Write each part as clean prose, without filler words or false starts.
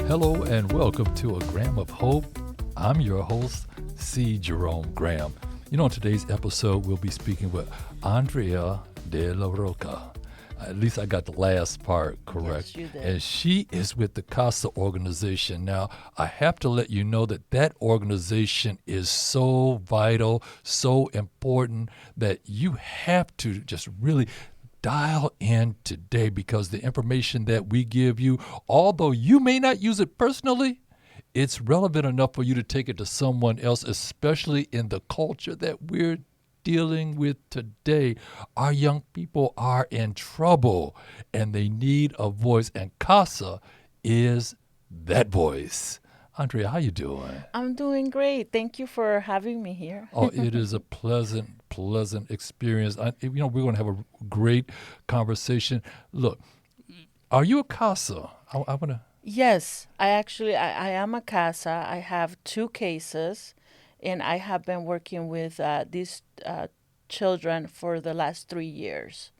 Hello and welcome to A Gram of Hope. I'm your host, C. Jerome Graham. In today's episode, we'll be speaking with Andrea de la Roca. At least I got the last part correct. Yes, you did. And she is with the CASA organization. Now, I have to let you know that that organization is so vital, so important that you have to just really dial in today, because the information that we give you, although you may not use it personally, it's relevant enough for you to take it to someone else, especially in the culture that we're dealing with today. Our young people are in trouble and they need a voice, and CASA is that voice. Andrea, how you doing? I'm doing great. Thank you for having me here. Oh, it is a pleasant experience. We're going to have a great conversation. Look, are you a CASA? I want to. Yes, I am a CASA. I have two cases, and I have been working with these children for the last 3 years.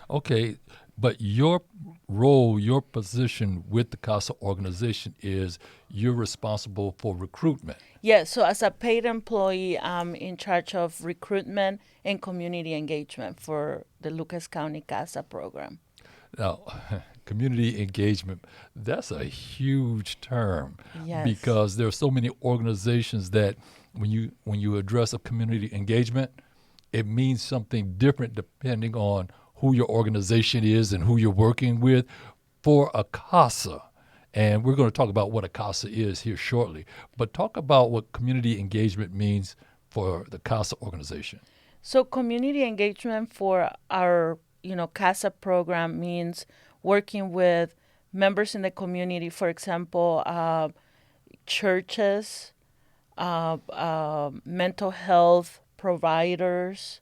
Okay, but your role, your position with the CASA organization is you're responsible for recruitment. Yes, so as a paid employee, I'm in charge of recruitment and community engagement for the Lucas County CASA program. Now, community engagement, that's a huge term. Yes. Because there are so many organizations that when you address a community engagement, it means something different depending on who your organization is and who you're working with. For a CASA, and we're going to talk about what a CASA is here shortly, but talk about what community engagement means for the CASA organization. So community engagement for our, CASA program means working with members in the community, for example, churches, mental health providers,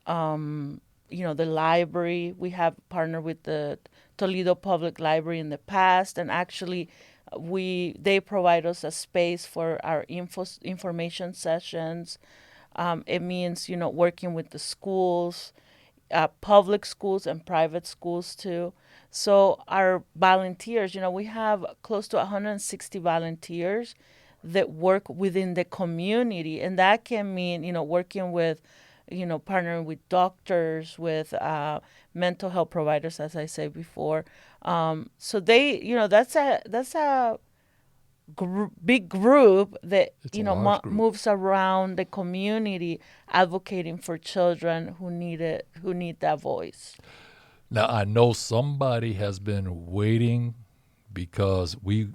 the library. We have partnered with the Toledo Public Library in the past, and actually they provide us a space for our information sessions. It means, working with the schools, public schools and private schools too. So our volunteers, we have close to 160 volunteers that work within the community. And that can mean, working with, partnering with doctors, with mental health providers, as I said before. So that's a big group that It's a large group. moves around the community advocating for children who need that voice. Now, I know somebody has been waiting because we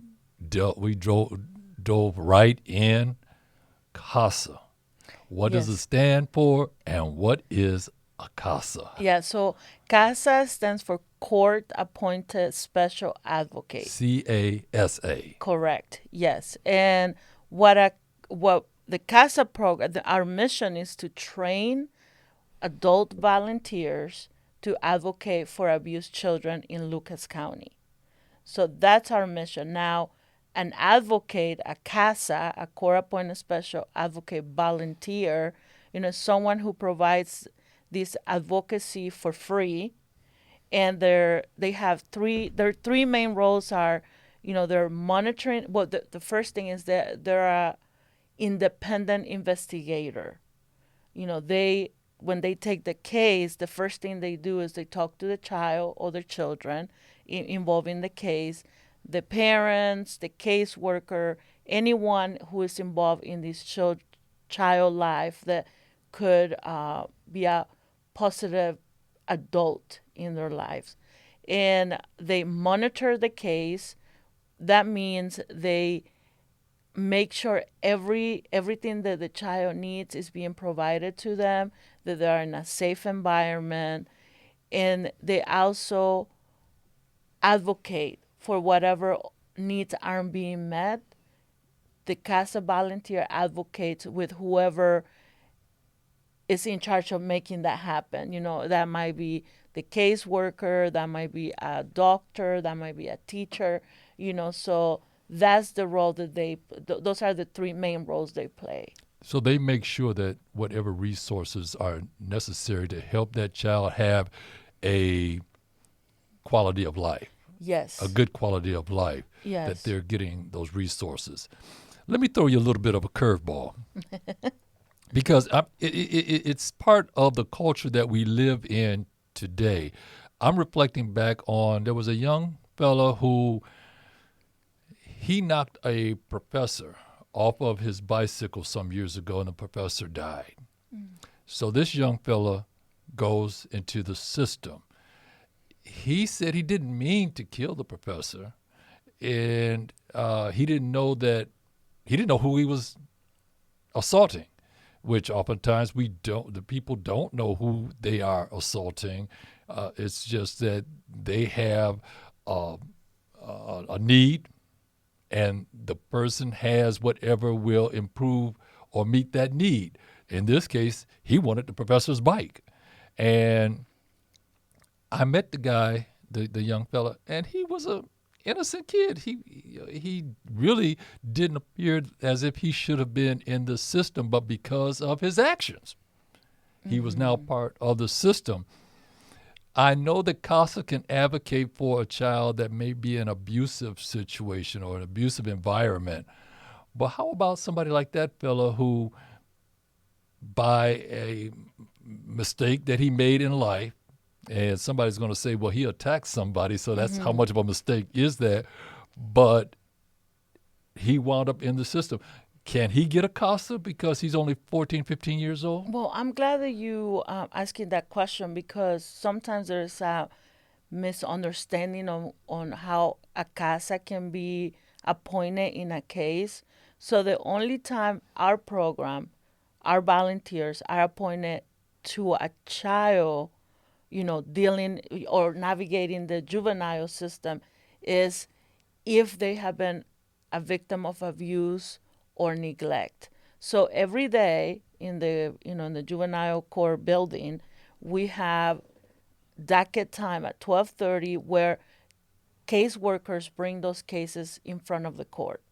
dove right in. CASA. What does it Yes. stand for, and what is a CASA? Yeah, so CASA stands for Court Appointed Special Advocate. CASA. Correct. Yes. And what the CASA program, our mission is to train adult volunteers to advocate for abused children in Lucas County. So that's our mission. Now, an advocate, a CASA, a court appointed special advocate volunteer, someone who provides this advocacy for free. And their three main roles are, they're monitoring. Well, the first thing is that they're a independent investigator. When they take the case, the first thing they do is they talk to the child or the children involved in the case, the parents, the caseworker, anyone who is involved in this child life that could be a positive adult in their lives. And they monitor the case. That means they make sure everything that the child needs is being provided to them, that they are in a safe environment, and they also advocate for whatever needs aren't being met. The CASA volunteer advocates with whoever is in charge of making that happen. That might be the caseworker, that might be a doctor, that might be a teacher, so that's the role that those are the three main roles they play. So they make sure that whatever resources are necessary to help that child have a quality of life, Yes. a good quality of life, that Yes. they're getting those resources. Let me throw you a little bit of a curveball because it's part of the culture that we live in today. I'm reflecting back on there was a young fella who he knocked a professor off of his bicycle some years ago, and the professor died. So this young fella goes into the system. He said he didn't mean to kill the professor, and he didn't know that he didn't know who he was assaulting, which oftentimes we don't. The people don't know who they are assaulting. It's just that they have a need, and the person has whatever will improve or meet that need. In this case, he wanted the professor's bike, and I met the guy, the young fella, and he was a innocent kid. He really didn't appear as if he should have been in the system, but because of his actions, he was now part of the system. I know that CASA can advocate for a child that may be in an abusive situation or an abusive environment, but how about somebody like that fella who, by a mistake that he made in life, and somebody's going to say, well, he attacked somebody, so that's how much of a mistake is that? But he wound up in the system. Can he get a CASA because he's only 14, 15 years old? Well, I'm glad that you asking that question because sometimes there's a misunderstanding on how a CASA can be appointed in a case. So the only time our program, our volunteers are appointed to a child, dealing or navigating the juvenile system is if they have been a victim of abuse or neglect. So every day in the juvenile court building, we have docket time at 12:30 where caseworkers bring those cases in front of the court.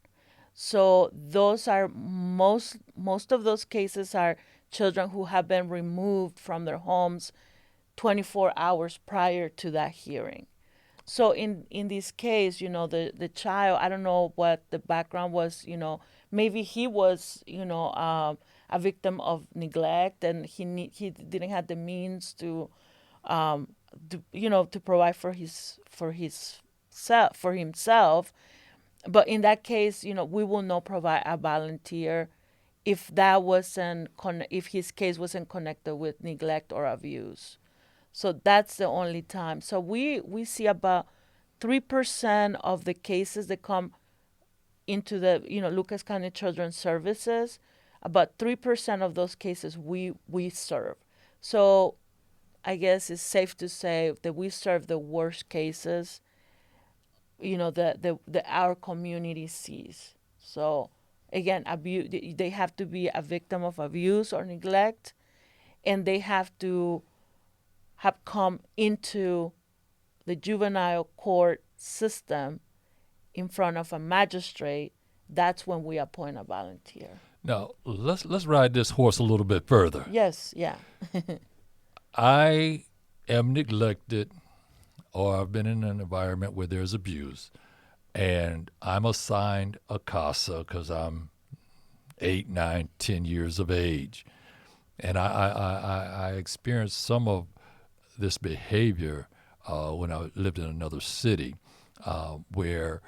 So those are most of those cases are children who have been removed from their homes 24 hours prior to that hearing. So in this case, the child, I don't know what the background was, maybe he was, a victim of neglect and he didn't have the means to provide for himself. But in that case, we will not provide a volunteer if his case wasn't connected with neglect or abuse. So that's the only time. So we see about 3% of the cases that come into the Lucas County Children's Services. About 3% of those cases we serve. So I guess it's safe to say that we serve the worst cases, that our community sees. So again, they have to be a victim of abuse or neglect, and they have to have come into the juvenile court system in front of a magistrate. That's when we appoint a volunteer. Now, let's ride this horse a little bit further. Yes, yeah. I am neglected, or I've been in an environment where there's abuse, and I'm assigned a CASA because I'm 8, 9, 10 years of age. And I experienced some of this behavior when I lived in another city, where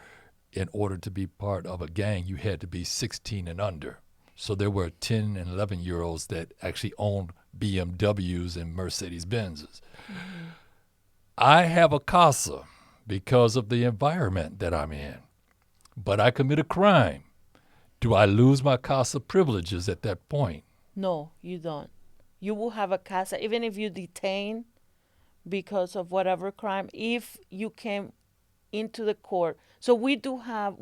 in order to be part of a gang, you had to be 16 and under. So there were 10 and 11-year-olds that actually owned BMWs and Mercedes-Benzes. Mm-hmm. I have a CASA because of the environment that I'm in, but I commit a crime. Do I lose my CASA privileges at that point? No, you don't. You will have a CASA even if you detain because of whatever crime. If you came into the court, so we do have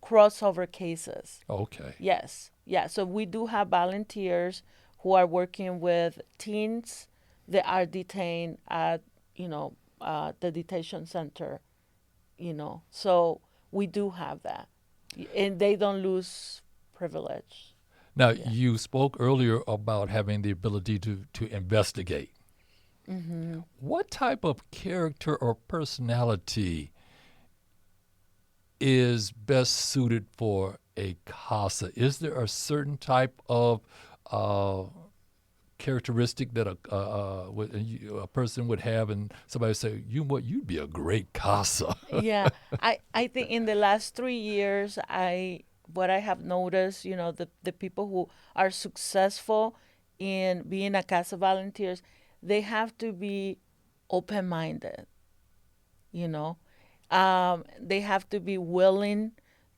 crossover cases. Okay. Yes, yeah. So we do have volunteers who are working with teens that are detained at the detention center. So we do have that, and they don't lose privilege. Now, Yeah. you spoke earlier about having the ability to investigate. Mm-hmm. What type of character or personality is best suited for a CASA? Is there a certain type of uh, characteristic that a person would have, and somebody say, you'd be a great CASA? Yeah, I think in the last 3 years, what I have noticed, the people who are successful in being a CASA volunteers, they have to be open minded, you know. They have to be willing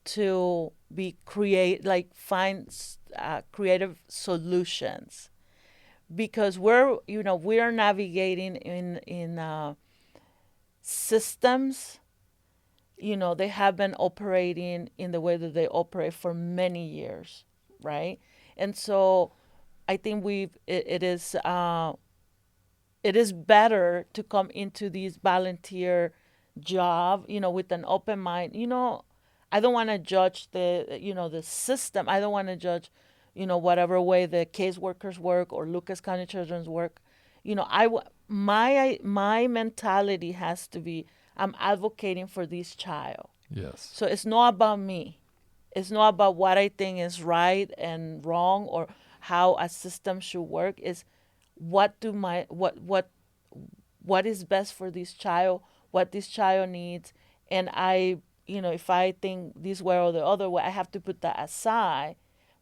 to be create, like find creative solutions, because we are navigating in systems. They have been operating in the way that they operate for many years, right? And so I think it is better to come into this volunteer job, with an open mind. I don't want to judge the system. I don't want to judge, whatever way the caseworkers work or Lucas County Children's work. My mentality has to be, I'm advocating for this child. Yes. So it's not about me. It's not about what I think is right and wrong or how a system should work. It's what is best for this child, what this child needs. And if I think this way or the other way, I have to put that aside,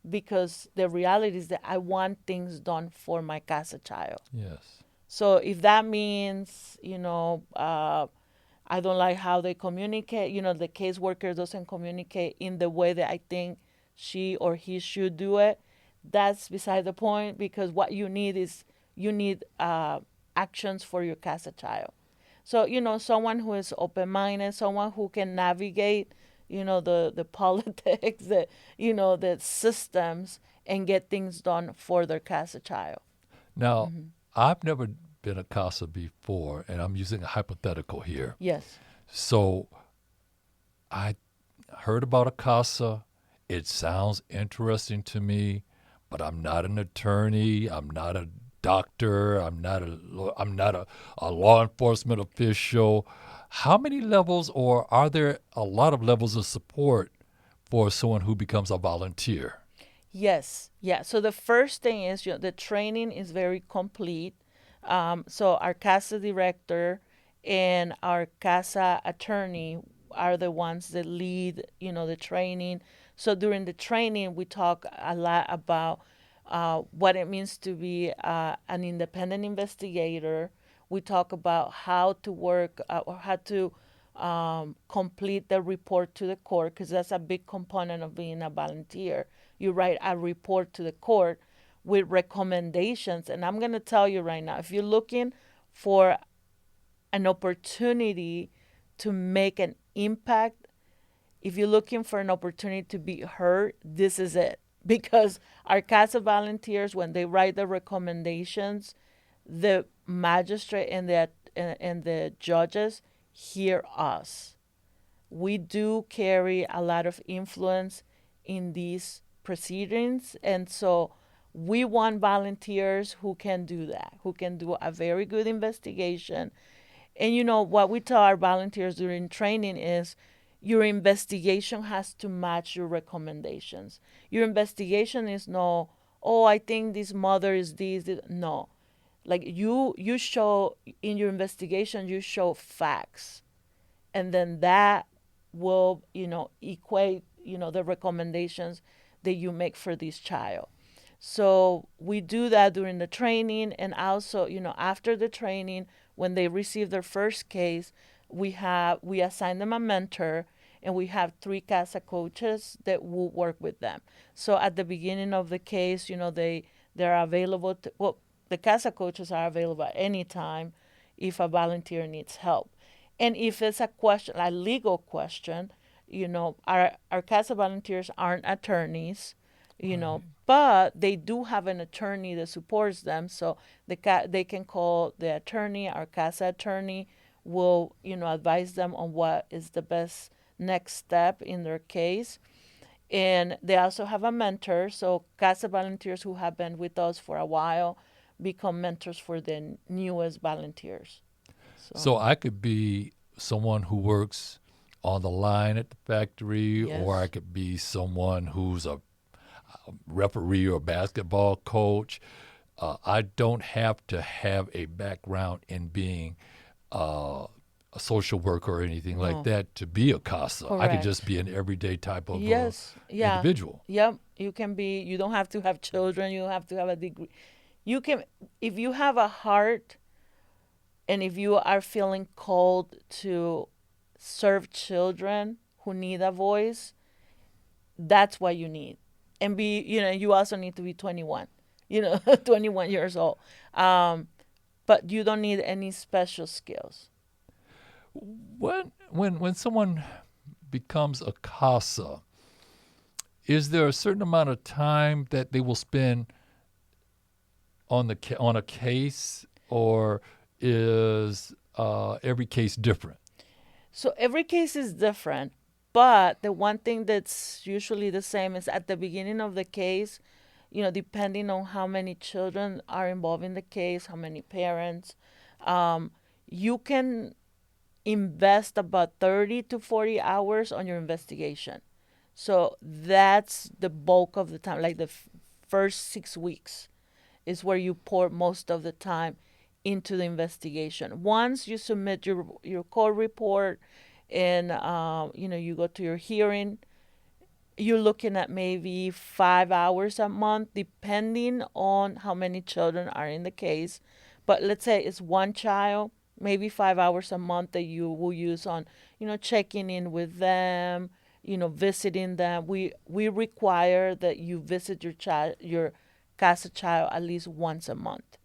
because the reality is that I want things done for my CASA child. Yes. So if that means, I don't like how they communicate, the caseworker doesn't communicate in the way that I think she or he should do it, that's beside the point, because what you need actions for your CASA child. So, someone who is open minded, someone who can navigate, the politics, the systems, and get things done for their CASA child. Now, I've never been a CASA before, and I'm using a hypothetical here. Yes. So I heard about a CASA. It sounds interesting to me, but I'm not an attorney. I'm not a doctor. I'm not a law enforcement official. How many levels, or are there a lot of levels of support for someone who becomes a volunteer? Yes, yeah. So the first thing is, the training is very complete. So our CASA director and our CASA attorney are the ones that lead, the training. So during the training, we talk a lot about what it means to be an independent investigator. We talk about how to work or how to complete the report to the court, because that's a big component of being a volunteer. You write a report to the court with recommendations. And I'm going to tell you right now, if you're looking for an opportunity to make an impact, if you're looking for an opportunity to be heard, this is it. Because our CASA volunteers, when they write the recommendations, the magistrate and the judges hear us. We do carry a lot of influence in these proceedings, and so we want volunteers who can do that, who can do a very good investigation. And what we tell our volunteers during training is, your investigation has to match your recommendations. Your investigation is no, oh, I think this mother is this. No, like you show in your investigation, you show facts, and then that will equate the recommendations that you make for this child. So we do that during the training, and also after the training, when they receive their first case, we assign them a mentor, and we have three CASA coaches that will work with them. So at the beginning of the case, they're available well, the CASA coaches are available at any time if a volunteer needs help. And if it's a question, a legal question, our CASA volunteers aren't attorneys, Right. but they do have an attorney that supports them. So they can call the attorney. Our CASA attorney will, advise them on what is the best next step in their case. And they also have a mentor. So CASA volunteers who have been with us for a while become mentors for the newest volunteers. So So I could be someone who works on the line at the factory, or I yes, could be someone who's a referee or basketball coach. I don't have to have a background in being uh, a social worker or anything like no, that to be a CASA. I could just correct. be an everyday type of Yes, yeah, individual. yep. You can be. You don't have to have children. You don't have to have a degree. You can, if you have a heart, and if you are feeling called to serve children who need a voice, that's what you need. And be, you also need to be 21, 21 years old. But you don't need any special skills. When someone becomes a CASA, is there a certain amount of time that they will spend on a case, or is every case different? So every case is different, but the one thing that's usually the same is at the beginning of the case, depending on how many children are involved in the case, how many parents, um, you can invest about 30 to 40 hours on your investigation. So that's the bulk of the time, like the first 6 weeks is where you pour most of the time into the investigation. Once you submit your court report and you go to your hearing, you're looking at maybe 5 hours a month, depending on how many children are in the case. But let's say it's one child, maybe 5 hours a month that you will use on, checking in with them, visiting them. We require that you visit your CASA child at least once a month,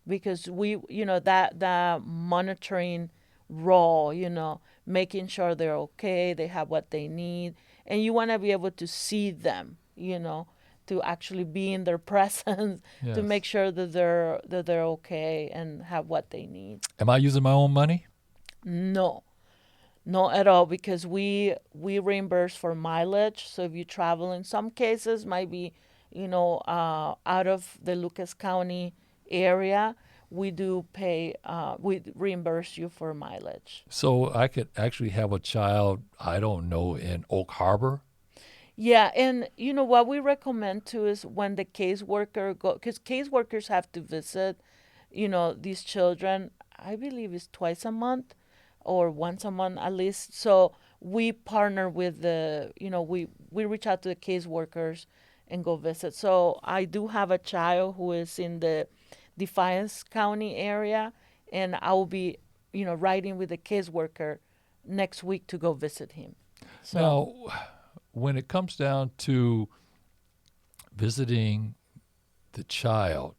because that monitoring role, making sure they're okay, they have what they need, and you want to be able to see them, to actually be in their presence, to Yes. make sure that they're okay and have what they need. Am I using my own money? No, not at all, because we reimburse for mileage. So if you travel, in some cases might be, out of the Lucas County area, we do pay. We reimburse you for mileage. So I could actually have a child, I don't know, in Oak Harbor. Yeah, and what we recommend too is when the caseworker go, because caseworkers have to visit, these children. I believe it's twice a month, or once a month at least. So we partner with we reach out to the caseworkers and go visit. So I do have a child who is in the Defiance County area, and I will be, riding with the caseworker next week to go visit him. So Now, when it comes down to visiting the child,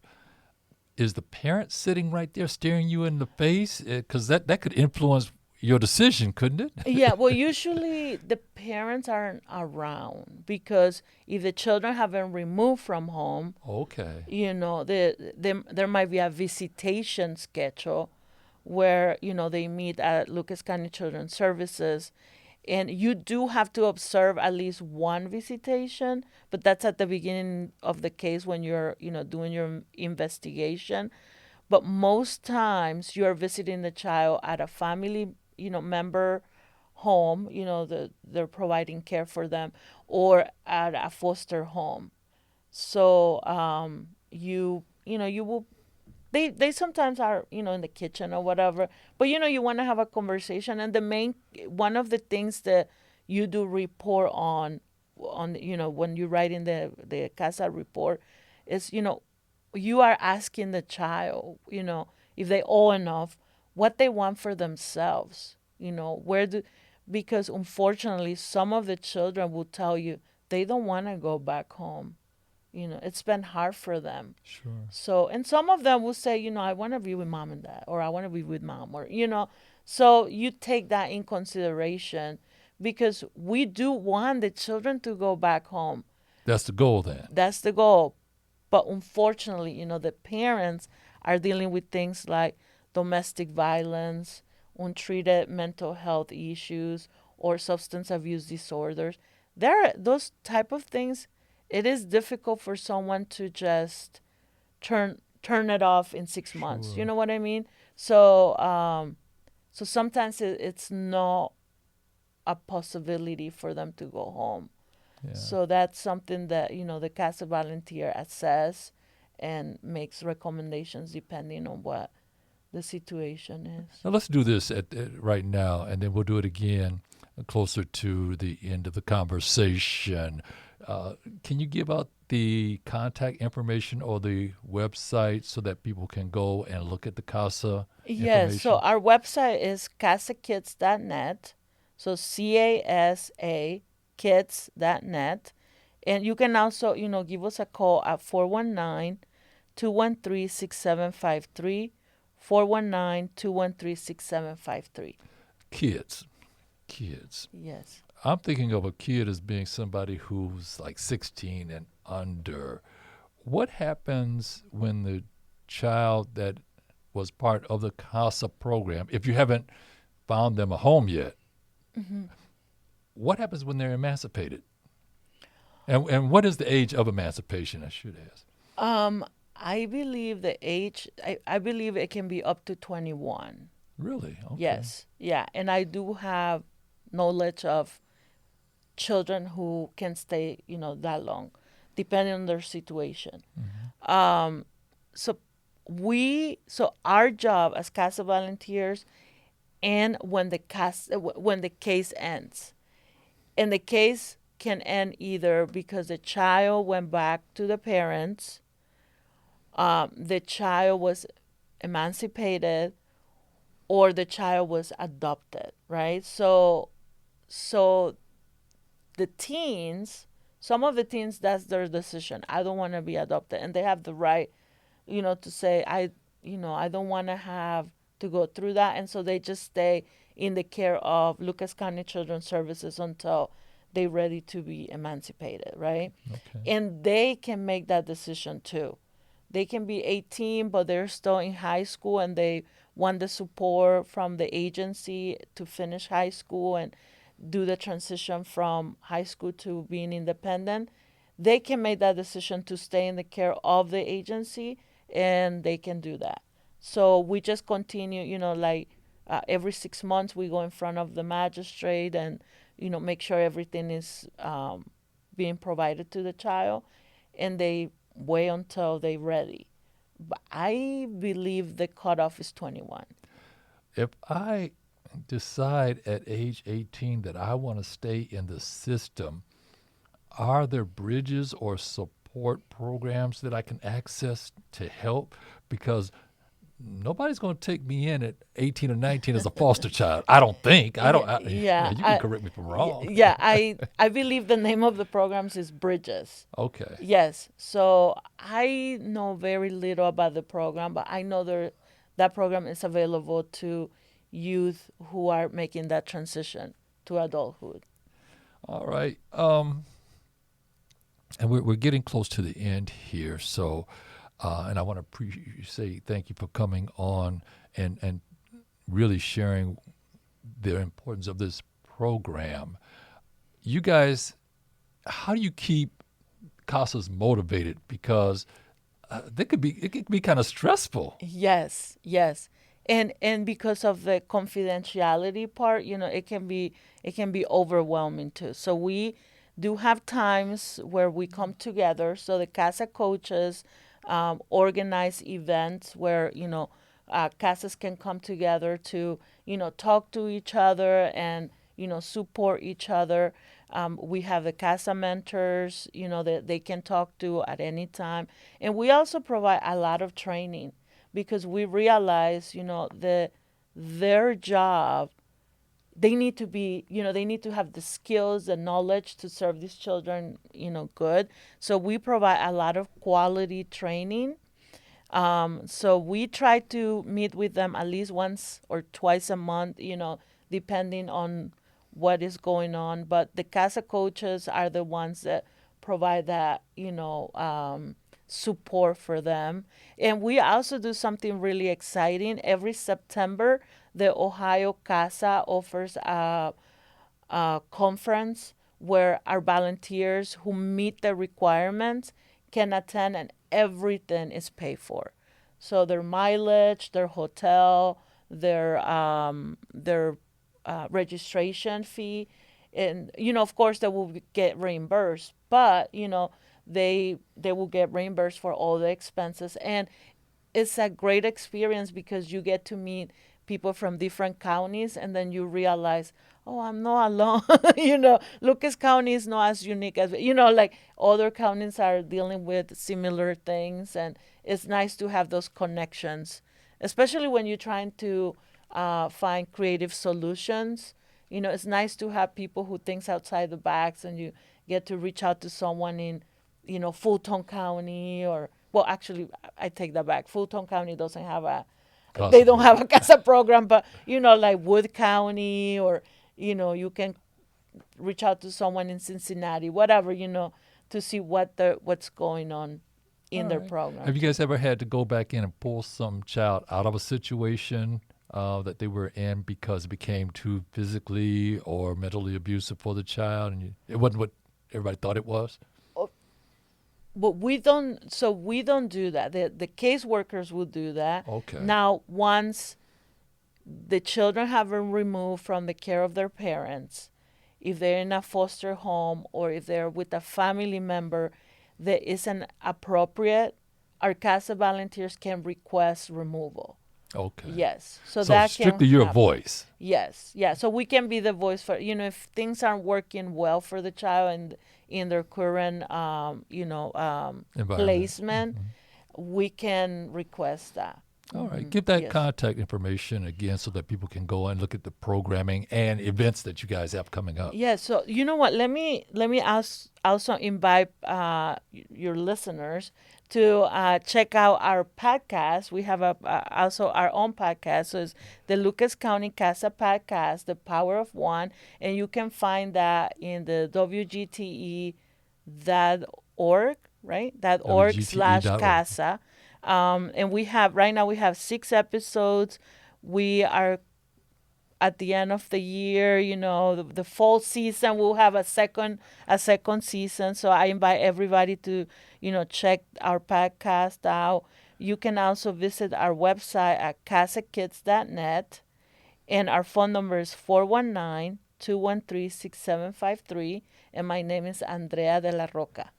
is the parent sitting right there staring you in the face? Because that could influence your decision, couldn't it? yeah, well, usually the parents aren't around, because if the children have been removed from home, Okay. there might be a visitation schedule where, they meet at Lucas County Children's Services. And you do have to observe at least one visitation, but that's at the beginning of the case when you're, doing your investigation. But most times you are visiting the child at a family, member home, they're providing care for them, or at a foster home. So you will, they sometimes are, in the kitchen or whatever, but you want to have a conversation. And the main one of the things that you do report on, when you write in the CASA report is, you are asking the child, if they owe enough, what they want for themselves, where do, because unfortunately some of the children will tell you they don't want to go back home. It's been hard for them. Sure. So, and some of them will say, I want to be with mom and dad, or I want to be with mom, or, so you take that in consideration, because we do want the children to go back home. That's the goal then. That's the goal. But unfortunately, the parents are dealing with things like domestic violence, untreated mental health issues, or substance abuse disorders. There are those type of things. It is difficult for someone to just turn it off in 6 months. You Sure. know what I mean? So so sometimes it's not a possibility for them to go home. Yeah. So that's something that the CASA volunteer assess and makes recommendations depending on what the situation is. Now let's do this right now, and then we'll do it again closer to the end of the conversation. Can you give out the contact information or the website so that people can go and look at the CASA Yes, so information? our website is casakids.net. So CASA kids.net. And you can also, give us a call at 419-213-6753. 419-213-6753. Kids. Kids. Yes. I'm thinking of a kid as being somebody who's like 16 and under. What happens when the child that was part of the CASA program, if you haven't found them a home yet, what happens when they're emancipated? And what is the age of emancipation, I should ask? I believe the age, I believe it can be up to 21. Really? Okay. Yes. Yeah. And I do have knowledge of children who can stay, that long, depending on their situation. So so our job as CASA volunteers, and when the case ends, and the case can end either because the child went back to the parents, the child was emancipated, or the child was adopted, right? So the teens, some of the teens, that's their decision. I don't want to be adopted, and they have the right, to say I don't want to have to go through that, and so they just stay in the care of Lucas County Children's Services until they're ready to be emancipated, right? Okay. And they can make that decision too. They can be 18, but they're still in high school, and they want the support from the agency to finish high school and do the transition from high school to being independent. They can make that decision to stay in the care of the agency, and they can do that. So we just continue, like every 6 months we go in front of the magistrate and, make sure everything is being provided to the child, and they wait until they're ready. But I believe the cutoff is 21. If I decide at age 18 that I want to stay in the system, are there bridges or support programs that I can access to help? Because nobody's going to take me in at 18 or 19 as a foster child. I don't think. I don't. Yeah, You can correct me if I'm wrong. yeah. I believe the name of the programs is Bridges. Okay. Yes. So I know very little about the program, but I know that program is available to youth who are making that transition to adulthood. All right. And we're getting close to the end here. So, and I want to say thank you for coming on and really sharing the importance of this program. You guys, how do you keep CASAs motivated? Because it could be kind of stressful. Yes, yes. And because of the confidentiality part, it can be overwhelming too. So we do have times where we come together. So the CASA coaches organize events where CASAs can come together to talk to each other and support each other. We have the CASA mentors, that they can talk to at any time, and we also provide a lot of training because we realize, their job, they need to be, they need to have the skills and knowledge to serve these children, good. So we provide a lot of quality training. So we try to meet with them at least once or twice a month, depending on what is going on. But the CASA coaches are the ones that provide that, support for them. And we also do something really exciting. Every September, the Ohio CASA offers a conference where our volunteers who meet the requirements can attend, and everything is paid for. So their mileage, their hotel, their registration fee, and of course they will get reimbursed, but they will get reimbursed for all the expenses, and it's a great experience because you get to meet people from different counties, and then you realize, oh, I'm not alone. Lucas County is not as unique as, like other counties are dealing with similar things, and it's nice to have those connections, especially when you're trying to find creative solutions. It's nice to have people who thinks outside the box, and you get to reach out to someone in, Fulton County, or, well, actually, I take that back. Fulton County doesn't have they don't have a CASA program, but, like Wood County, or, you can reach out to someone in Cincinnati, whatever, to see what's going on in their program. Have you guys ever had to go back in and pull some child out of a situation that they were in because it became too physically or mentally abusive for the child, and it wasn't what everybody thought it was? But we don't do that. The caseworkers will do that. Okay. Now, once the children have been removed from the care of their parents, if they're in a foster home or if they're with a family member that isn't appropriate, our CASA volunteers can request removal. Okay. Yes. So that strictly your voice. Yes. Yeah. So we can be the voice for, if things aren't working well for the child and in their current, placement, we can request that. All right. Give that contact information again so that people can go and look at the programming and events that you guys have coming up. Yeah. So you know what? Let me also invite your listeners to check out our podcast. We have also our own podcast. So it's the Lucas County CASA podcast, The Power of One, and you can find that in the WGTE.org, right? .org/CASA. And right now we have 6 episodes. We are at the end of the year, the fall season, we'll have a second season. So I invite everybody to, check our podcast out. You can also visit our website at casakids.net, and our phone number is 419-213-6753. And my name is Andrea de la Roca.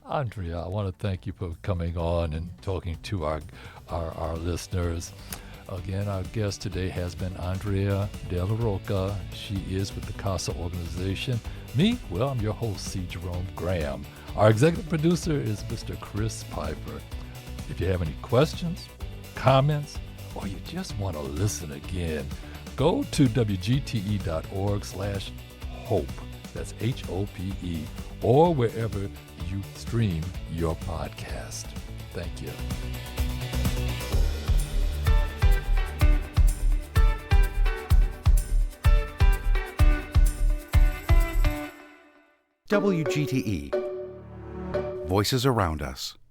Andrea, I want to thank you for coming on and talking to our listeners. Again, our guest today has been Andrea de la Roca. She is with the CASA organization. Me, well, I'm your host, C. Jerome Graham. Our executive producer is Mr. Chris Piper. If you have any questions, comments, or you just want to listen again, go to WGTE.org/hope. That's HOPE, or wherever you stream your podcast. Thank you. WGTE. Voices around us.